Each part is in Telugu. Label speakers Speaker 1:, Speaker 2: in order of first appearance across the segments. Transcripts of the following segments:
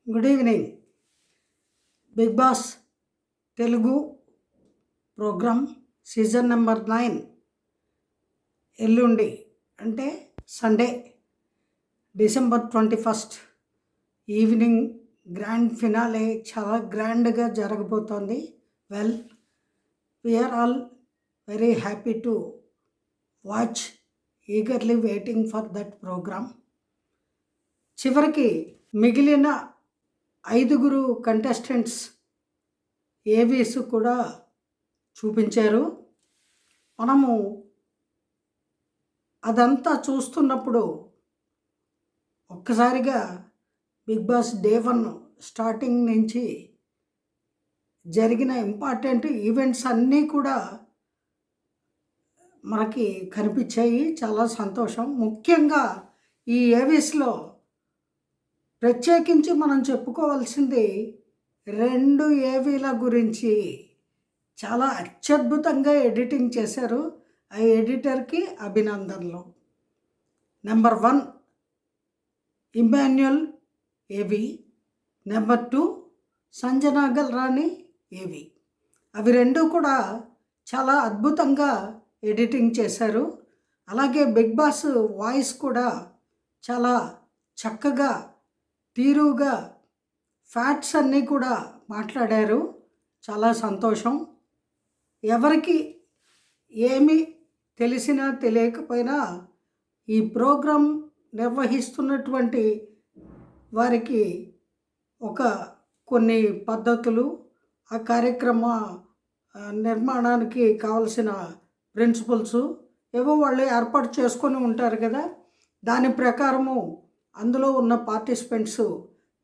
Speaker 1: Good evening. Bigg Boss Telugu programme season number 9 ఎల్లుండి అంటే Sunday December 21 evening grand finale చాలా గ్రాండ్గా జరగబోతోంది. Well, we are all very happy to watch, eagerly waiting for that programme. చివరికి మిగిలిన 5 కంటెస్టెంట్స్ ఏవీస్ కూడా చూపించారు. మనము అదంతా చూస్తున్నప్పుడు ఒక్కసారిగా బిగ్ బాస్ డే 1 స్టార్టింగ్ నుంచి జరిగిన ఇంపార్టెంట్ ఈవెంట్స్ అన్నీ కూడా మనకి కనిపించాయి. చాలా సంతోషం. ముఖ్యంగా ఈ ఏవీస్లో ప్రత్యేకించి మనం చెప్పుకోవాల్సింది 2 ఏవీల గురించి. చాలా అత్యద్భుతంగా ఎడిటింగ్ చేశారు. ఆ ఎడిటర్కి అభినందనలు. నెంబర్ 1 ఇమ్మాన్యుయల్ ఏవి, నెంబర్ 2 సంజనా గల్రాని ఏవి. అవి 2 కూడా చాలా అద్భుతంగా ఎడిటింగ్ చేశారు. అలాగే బిగ్ బాస్ వాయిస్ కూడా చాలా చక్కగా తీరుగా ఫ్యాక్ట్స్ అన్నీ కూడా మాట్లాడారు. చాలా సంతోషం. ఎవరికి ఏమి తెలిసినా తెలియకపోయినా ఈ ప్రోగ్రాం నిర్వహిస్తున్నటువంటి వారికి కొన్ని పద్ధతులు, ఆ కార్యక్రమ నిర్మాణానికి కావలసిన ప్రిన్సిపల్స్ ఏవో వాళ్ళు ఏర్పాటు చేసుకొని ఉంటారు కదా. దాని ప్రకారము అందులో ఉన్న పార్టిసిపెంట్స్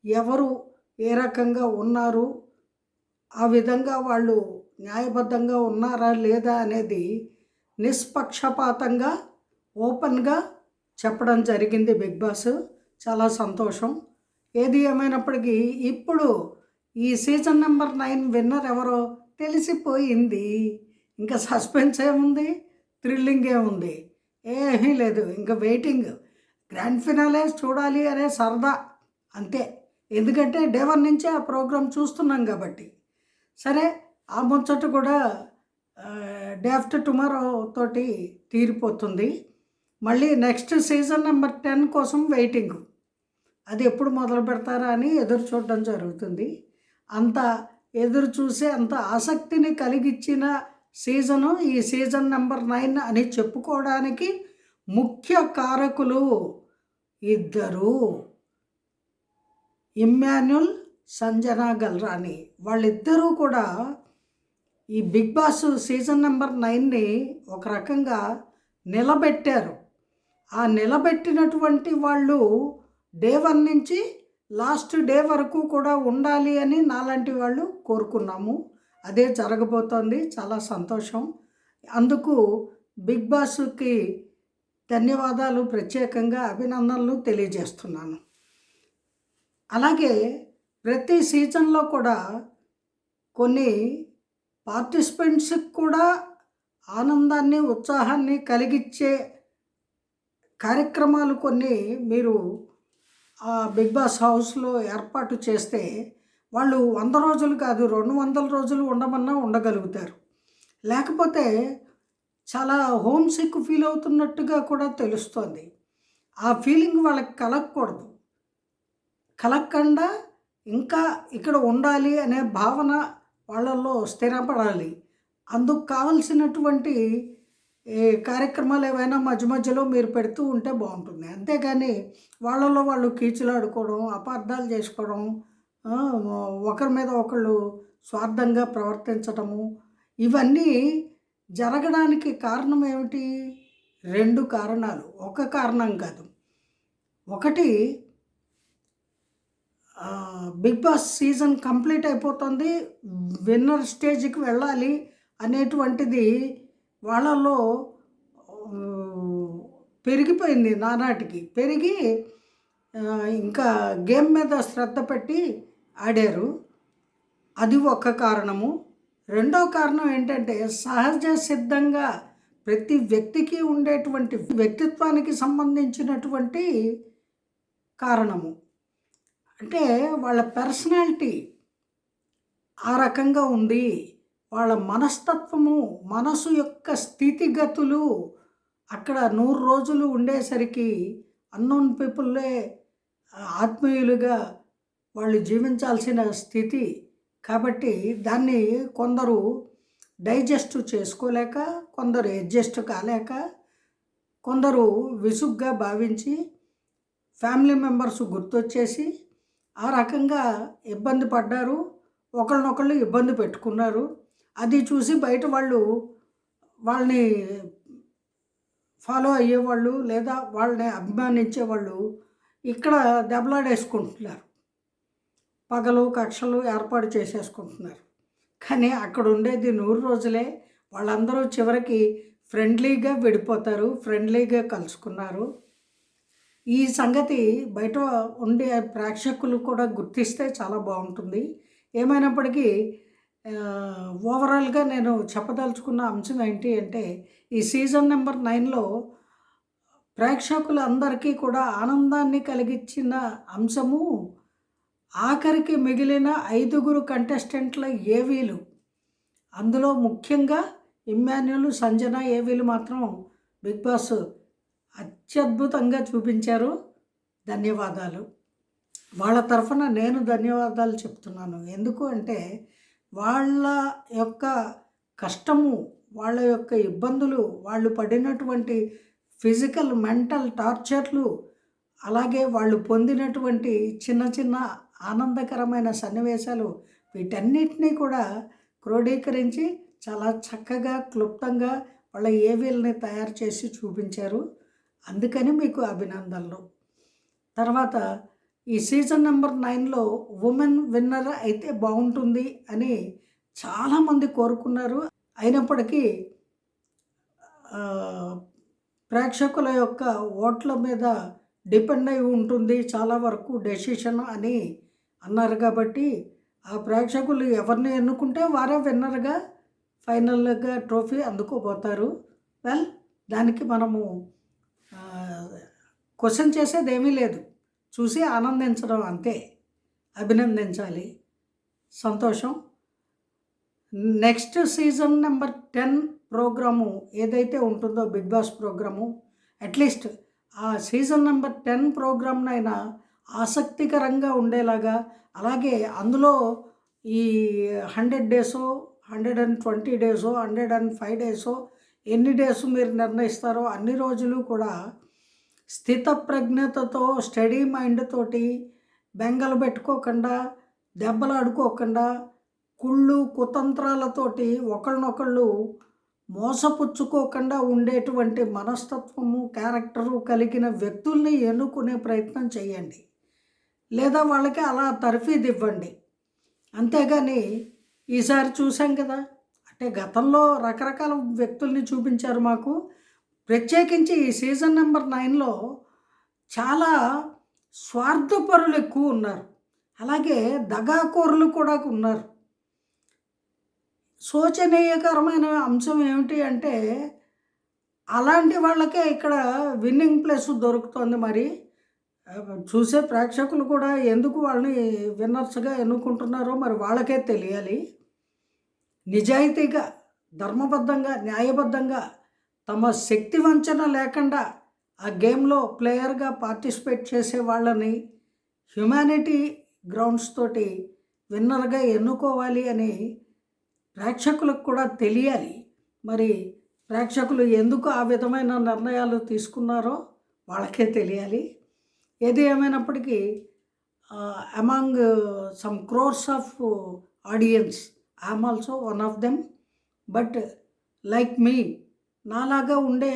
Speaker 1: ఎవరు ఏ రకంగా ఉన్నారు, ఆ విధంగా వాళ్ళు న్యాయబద్ధంగా ఉన్నారా లేదా అనేది నిష్పక్షపాతంగా ఓపెన్గా చెప్పడం జరిగింది బిగ్ బాస్. చాలా సంతోషం. ఏది ఏమైనప్పటికీ ఇప్పుడు ఈ సీజన్ నెంబర్ 9 విన్నర్ ఎవరో తెలిసిపోయింది. ఇంకా సస్పెన్స్ ఏముంది, థ్రిల్లింగ్ ఏముంది, ఏమీ లేదు. ఇంకా వెయిటింగ్, గ్రాండ్ ఫినాలే చూడాలి అనే సరదా అంతే. ఎందుకంటే డే 1 నుంచే ఆ ప్రోగ్రాం చూస్తున్నాం కాబట్టి. సరే, ఆ ముచ్చట కూడా డే ఆఫ్టర్ టుమారో తోటి తీరిపోతుంది. మళ్ళీ నెక్స్ట్ సీజన్ నెంబర్ 10 కోసం వెయిటింగ్. అది ఎప్పుడు మొదలు పెడతారా అని ఎదురు చూడడం జరుగుతుంది. అంత ఎదురు చూసే అంత ఆసక్తిని కలిగించిన సీజను ఈ సీజన్ నెంబర్ 9 అని చెప్పుకోవడానికి ముఖ్య కారకులు 2, ఇమ్మాన్యుయల్, సంజనా గల్రాని. వాళ్ళిద్దరూ కూడా ఈ బిగ్ బాస్ సీజన్ నెంబర్ 9ని ఒక రకంగా నిలబెట్టారు. ఆ నిలబెట్టినటువంటి వాళ్ళు డే 1 నుంచి లాస్ట్ డే వరకు కూడా ఉండాలి అని నాలాంటి వాళ్ళు కోరుకున్నాము. అదే జరగబోతోంది. చాలా సంతోషం. అందుకు బిగ్ బాస్కి ధన్యవాదాలు, ప్రత్యేకంగా అభినందనలు తెలియజేస్తున్నాను. అలాగే ప్రతి సీజన్లో కూడా కొన్ని పార్టిసిపెంట్స్కి కూడా ఆనందాన్ని, ఉత్సాహాన్ని కలిగించే కార్యక్రమాలు కొన్ని మీరు బిగ్ బాస్ హౌస్లో ఏర్పాటు చేస్తే వాళ్ళు 100 రోజులు కాదు, 200 రోజులు ఉండమన్నా ఉండగలుగుతారు. లేకపోతే చాలా హోమ్ సిక్ ఫీల్ అవుతున్నట్టుగా కూడా తెలుస్తోంది. ఆ ఫీలింగ్ వాళ్ళకి కలగకూడదు. కలగకుండా ఇంకా ఇక్కడ ఉండాలి అనే భావన వాళ్ళల్లో స్థిరపడాలి. అందుకు కావలసినటువంటి కార్యక్రమాలు ఏవైనా మధ్య మధ్యలో మీరు పెడుతూ ఉంటే బాగుంటుంది. అంతేగాని వాళ్ళలో వాళ్ళు కీచులాడుకోవడం, అపార్థాలు చేసుకోవడం, ఒకరి మీద ఒకళ్ళు స్వార్థంగా ప్రవర్తించడము, ఇవన్నీ జరగడానికి కారణం ఏమిటి? 2 కారణాలు. ఒక కారణం కాదు. ఒకటి, బిగ్ బాస్ సీజన్ కంప్లీట్ అయిపోతుంది, విన్నర్ స్టేజ్కి వెళ్ళాలి అనేటువంటిది వాళ్ళలో పెరిగిపోయింది. నానాటికి పెరిగి ఇంకా గేమ్ మీద శ్రద్ధ పెట్టి ఆడారు. అది ఒక కారణము. రెండో కారణం ఏంటంటే సహజ సిద్ధంగా ప్రతి వ్యక్తికి ఉండేటువంటి వ్యక్తిత్వానికి సంబంధించినటువంటి కారణము. అంటే వాళ్ళ పర్సనాలిటీ ఆ రకంగా ఉంది. వాళ్ళ మనస్తత్వము, మనసు యొక్క స్థితిగతులు అక్కడ 100 రోజులు ఉండేసరికి అన్నోన్ పీపుల్లే ఆత్మీయులుగా వాళ్ళు జీవించాల్సిన స్థితి. కాబట్టి దాన్ని కొందరు డైజెస్ట్ చేసుకోలేక, కొందరు అడ్జస్ట్ కాలేక, కొందరు విసుగ్గా భావించి, ఫ్యామిలీ మెంబర్స్ గుర్తొచ్చేసి ఆ రకంగా ఇబ్బంది పడ్డారు. ఒకళ్ళనొకళ్ళు ఇబ్బంది పెట్టుకున్నారు. అది చూసి బయట వాళ్ళు వాళ్ళని ఫాలో అయ్యేవాళ్ళు లేదా వాళ్ళని అభిమానించేవాళ్ళు ఇక్కడ దెబ్బలాడేసుకుంటున్నారు. పగలు కక్షలు ఏర్పాటు చేసేసుకుంటున్నారు. కానీ అక్కడ ఉండేది 100 రోజులే. వాళ్ళందరూ చివరికి ఫ్రెండ్లీగా విడిపోతారు, ఫ్రెండ్లీగా కలుసుకున్నారు. ఈ సంగతి బయట ఉండే ప్రేక్షకులు కూడా గుర్తిస్తే చాలా బాగుంటుంది. ఏమైనప్పటికీ ఓవరాల్గా నేను చెప్పదలుచుకున్న అంశం ఏంటి అంటే, ఈ సీజన్ నెంబర్ 9లో ప్రేక్షకులందరికీ కూడా ఆనందాన్ని కలిగించిన అంశము ఆఖరికి మిగిలిన 5గురు కంటెస్టెంట్ల ఏవీలు. అందులో ముఖ్యంగా ఇమ్మాన్యుల్, సంజన ఏవీలు మాత్రం బిగ్ బాస్ అత్యద్భుతంగా చూపించారు. ధన్యవాదాలు. వాళ్ళ తరఫున నేను ధన్యవాదాలు చెప్తున్నాను. ఎందుకు అంటే వాళ్ళ యొక్క కష్టము, వాళ్ళ యొక్క ఇబ్బందులు, వాళ్ళు పడినటువంటి ఫిజికల్, మెంటల్ టార్చర్లు, అలాగే వాళ్ళు పొందినటువంటి చిన్న చిన్న ఆనందకరమైన సన్నివేశాలు, వీటన్నిటినీ కూడా క్రోడీకరించి చాలా చక్కగా, క్లుప్తంగా వాళ్ళ ఏవీల్ని తయారు చేసి చూపించారు. అందుకని మీకు అభినందనలు. తర్వాత ఈ సీజన్ నెంబర్ 9లో ఉమెన్ విన్నర్ అయితే బాగుంటుంది అని చాలామంది కోరుకున్నారు. అయినప్పటికీ ప్రేక్షకుల యొక్క ఓట్ల మీద డిపెండ్ అయి ఉంటుంది చాలా వరకు డెసిషన్ అని అన్నారు. కాబట్టి ఆ ప్రేక్షకులు ఎవరిని ఎన్నుకుంటే వారే విన్నర్గా ఫైనల్గా ట్రోఫీ అందుకోబోతారు. వెల్, దానికి మనము క్వశ్చన్ చేసేది ఏమీ లేదు, చూసి ఆనందించడం అంతే. అభినందించాలి. సంతోషం. నెక్స్ట్ సీజన్ నెంబర్ 10 ప్రోగ్రాము ఏదైతే ఉంటుందో బిగ్ బాస్ ప్రోగ్రాము, అట్లీస్ట్ ఆ సీజన్ నెంబర్ 10 ప్రోగ్రామ్నైనా ఆసక్తికరంగా ఉండేలాగా, అలాగే అందులో ఈ 100 డేసో 120 డేసో 105 డేసో ఎన్ని డేస్ మీరు నిర్ణయిస్తారో అన్ని రోజులు కూడా స్థితప్రజ్ఞతతో, స్టడీ మైండ్ తోటి, బెంగలు పెట్టుకోకుండా, దెబ్బలు ఆడుకోకుండా, కుళ్ళు కుతంత్రాలతోటి ఒకళ్ళనొకళ్ళు మోసపుచ్చుకోకుండా ఉండేటువంటి మనస్తత్వము, క్యారెక్టరు కలిగిన వ్యక్తుల్ని ఎన్నుకునే ప్రయత్నం చేయండి. లేదా వాళ్ళకి అలా తర్ఫీదు ఇవ్వండి. అంతేగాని ఈసారి చూసాం కదా, అంటే గతంలో రకరకాల వ్యక్తుల్ని చూపించారు మాకు. ప్రత్యేకించి ఈ సీజన్ నెంబర్ 9లో చాలా స్వార్థపరులు ఎక్కువ ఉన్నారు. అలాగే దగాకోరులు కూడా ఉన్నారు. శోచనీయకరమైన అంశం ఏమిటి అంటే, అలాంటి వాళ్ళకే ఇక్కడ విన్నింగ్ ప్లేస్ దొరుకుతుంది. మరి చూసే ప్రేక్షకులు కూడా ఎందుకు వాళ్ళని విన్నర్స్గా ఎన్నుకుంటున్నారో మరి వాళ్ళకే తెలియాలి. నిజాయితీగా, ధర్మబద్ధంగా, న్యాయబద్ధంగా, తమ శక్తి వంచన లేకుండా ఆ గేమ్లో ప్లేయర్గా పార్టిసిపేట్ చేసే వాళ్ళని హ్యుమానిటీ గ్రౌండ్స్ తోటి విన్నర్గా ఎన్నుకోవాలి అని ప్రేక్షకులకు కూడా తెలియాలి. మరి ప్రేక్షకులు ఎందుకు ఆ విధమైన నిర్ణయాలు తీసుకున్నారో వాళ్ళకే తెలియాలి. ఏది ఏమైనప్పటికీ among some crores of audience, I'm also one of them. But like me, నాలాగా ఉండే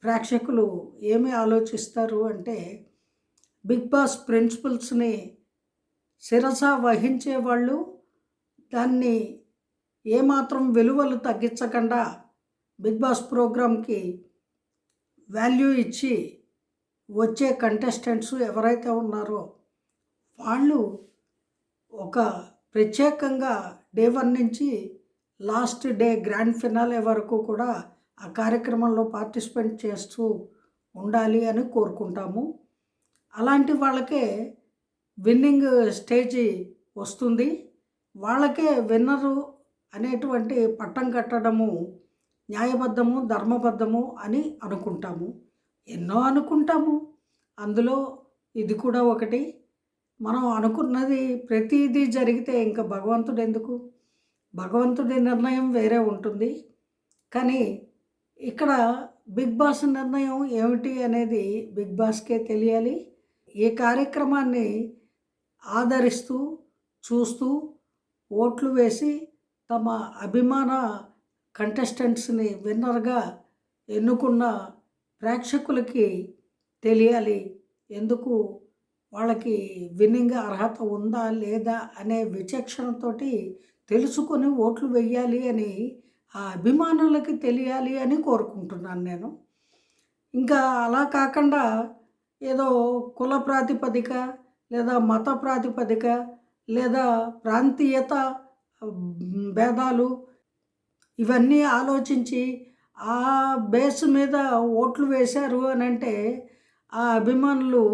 Speaker 1: ప్రేక్షకులు ఏమి ఆలోచిస్తారు అంటే, బిగ్ బాస్ ప్రిన్సిపల్స్ని శిరస వహించేవాళ్ళు దాన్ని ఏమాత్రం విలువలు తగ్గించకుండా బిగ్ బాస్ ప్రోగ్రామ్కి వాల్యూ ఇచ్చి వచ్చే కంటెస్టెంట్స్ ఎవరైతే ఉన్నారో వాళ్ళు ఒక ప్రత్యేకంగా డే 1 నుంచి లాస్ట్ డే గ్రాండ్ ఫినాలే వరకు కూడా ఆ కార్యక్రమంలో పార్టిసిపేట్ చేస్తూ ఉండాలి అని కోరుకుంటాము. అలాంటి వాళ్ళకే విన్నింగ్ స్టేజి వస్తుంది. వాళ్ళకే విన్నరు అనేటువంటి పట్టం కట్టడము న్యాయబద్ధము, ధర్మబద్ధము అని అనుకుంటాము. ఎన్నో అనుకుంటాము. అందులో ఇది కూడా ఒకటి. మనం అనుకున్నది ప్రతీదీ జరిగితే ఇంకా భగవంతుడు ఎందుకు? భగవంతుడి నిర్ణయం వేరే ఉంటుంది. కానీ ఇక్కడ బిగ్ బాస్ నిర్ణయం ఏమిటి అనేది బిగ్ బాస్కే తెలియాలి. ఈ కార్యక్రమాన్ని ఆదరిస్తూ, చూస్తూ, ఓట్లు వేసి తమ అభిమాన కంటెస్టెంట్స్ని విన్నర్గా ఎన్నుకున్న ప్రేక్షకులకి తెలియాలి. ఎందుకు వాళ్ళకి విన్నింగ్ అర్హత ఉందా లేదా అనే విచక్షణతోటి తెలుసుకొని ఓట్లు వెయ్యాలి అని ఆ అభిమానులకి తెలియాలి అని కోరుకుంటున్నాను నేను. ఇంకా అలా కాకుండా ఏదో కుల ప్రాతిపదిక లేదా మత ప్రాతిపదిక లేదా ప్రాంతీయత భేదాలు ఇవన్నీ ఆలోచించి ఆ బేస్ మీద ఓట్లు వేశారు అని అంటే ఆ అభిమానులు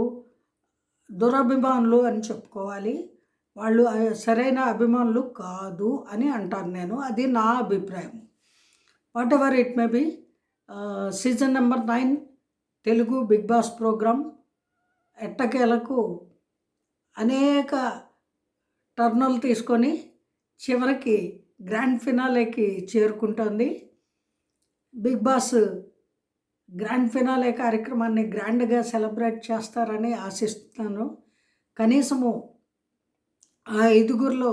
Speaker 1: దురభిమానులు అని చెప్పుకోవాలి. వాళ్ళు సరైన అభిమానులు కాదు అని అంటాను నేను. అది నా అభిప్రాయం. Whatever it may be. Season number 9 Telugu Bigg Boss program ఎట్టకేలకు అనేక టర్నులు తీసుకొని చివరికి గ్రాండ్ ఫినాలేకి చేరుకుంటోంది. బిగ్ బాస్ గ్రాండ్ ఫినాలే కార్యక్రమాన్ని గ్రాండ్గా సెలబ్రేట్ చేస్తారని ఆశిస్తున్నాను. కనీసము ఆ 5గురిలో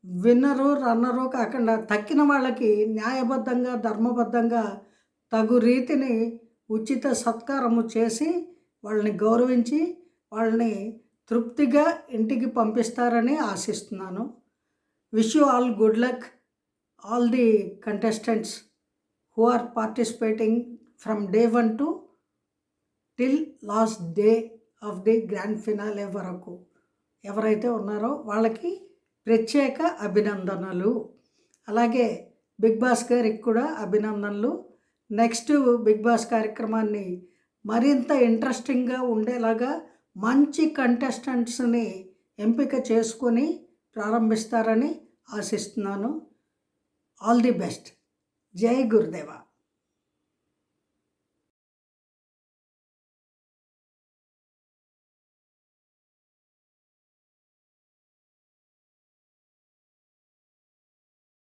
Speaker 1: విన్నరు, రన్నరు కాకుండా తక్కిన వాళ్ళకి న్యాయబద్ధంగా, ధర్మబద్ధంగా తగు రీతిని ఉచిత సత్కారము చేసి వాళ్ళని గౌరవించి వాళ్ళని తృప్తిగా ఇంటికి పంపిస్తారని ఆశిస్తున్నాను. Wish you all good luck, all the contestants who are participating from day 1 to till last day of the grand finale వరకు ఎవరైతే ఉన్నారో వాళ్ళకి ప్రత్యేక అభినందనలు. అలాగే బిగ్ బాస్ గారికి కూడా అభినందనలు. నెక్స్ట్ బిగ్ బాస్ కార్యక్రమాన్ని మరింత ఇంట్రెస్టింగ్గా ఉండేలాగా మంచి కంటెస్టెంట్స్ని ఎంపిక చేసుకొని ప్రారంభిస్తారని ఆశిస్తున్నాను. All the best. జై గురుదేవ.